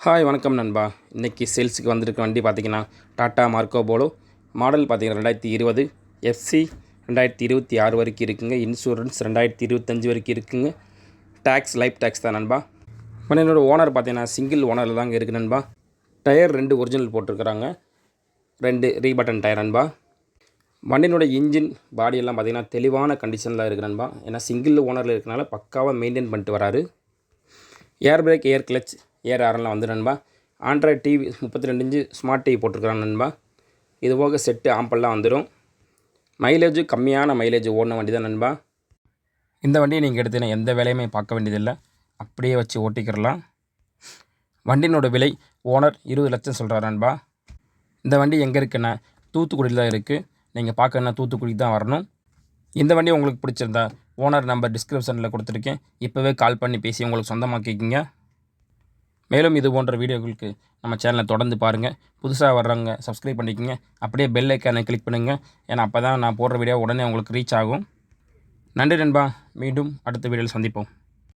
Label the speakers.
Speaker 1: Hi வணக்கம் நண்பா. இன்றைக்கி சேல்ஸுக்கு வந்திருக்க வண்டி பார்த்திங்கன்னா டாட்டா மார்க்கோ போலோ மாடல் பார்த்திங்கன்னா 2020 எஃப்சி 2026 வரைக்கும் இருக்குங்க. இன்சூரன்ஸ் 2025 வரைக்கும் இருக்குங்க. டேக்ஸ் லைஃப் டேக்ஸ் தான் நண்பா. வண்டியோட ஓனர் பார்த்திங்கன்னா சிங்கிள் ஓனரில் தாங்க இருக்குது நண்பா. டயர் 2 ஒரிஜினல் போட்டிருக்கிறாங்க, 2 ரீபட்டன் டயர் நண்பா. வண்டியினோட இன்ஜின் பாடியெல்லாம் பார்த்திங்கன்னா தெளிவான கண்டிஷனில் இருக்குது நண்பா. ஏன்னா சிங்கிள் ஓனரில் இருக்கனால பக்காவாக மெயின்டைன் பண்ணிட்டு வராரு. ஏர் பிரேக், ஏர் கிளச், ஏர் ஆரெல்லாம் வந்து நண்பா. Android TV 32 inch smart TV போட்டிருக்கிறாங்க நண்பா. இது போக செட்டு ஆம்பெல்லாம் வந்துடும். மைலேஜ் கம்மியான மைலேஜ் ஓடின வண்டி தான் நண்பா. இந்த வண்டியை நீங்கள் எடுத்தீங்கன்னா எந்த வேலையுமே பார்க்க வேண்டியதில்லை, அப்படியே வச்சு ஓட்டிக்கிறலாம். வண்டியினோட விலை ஓனர் 20 லட்சம் சொல்கிறார் நண்பா. இந்த வண்டி எங்கே இருக்குன்னா தூத்துக்குடியில் தான் இருக்குது. நீங்கள் பார்க்கணுன்னா தூத்துக்குடிக்கு தான் வரணும். இந்த வண்டி உங்களுக்கு பிடிச்சிருந்தா ஓனர் நம்பர் டிஸ்கிரிப்ஷனில் கொடுத்துருக்கேன். இப்போவே கால் பண்ணி பேசி உங்களுக்கு சொந்தமாக்கிக்கிங்க. மேலும் இது போன்ற வீடியோக்களுக்கு நம்ம சேனலை தொடர்ந்து பாருங்கள். புதுசாக வர்றவங்க சப்ஸ்கிரைப் பண்ணிக்கோங்க. அப்படியே பெல் ஐக்கானை கிளிக் பண்ணுங்கள். ஏன்னா அப்போ தான் நான் போடுற வீடியோ உடனே உங்களுக்கு ரீச் ஆகும். நன்றி நண்பா. மீண்டும் அடுத்த வீடியோவில் சந்திப்போம்.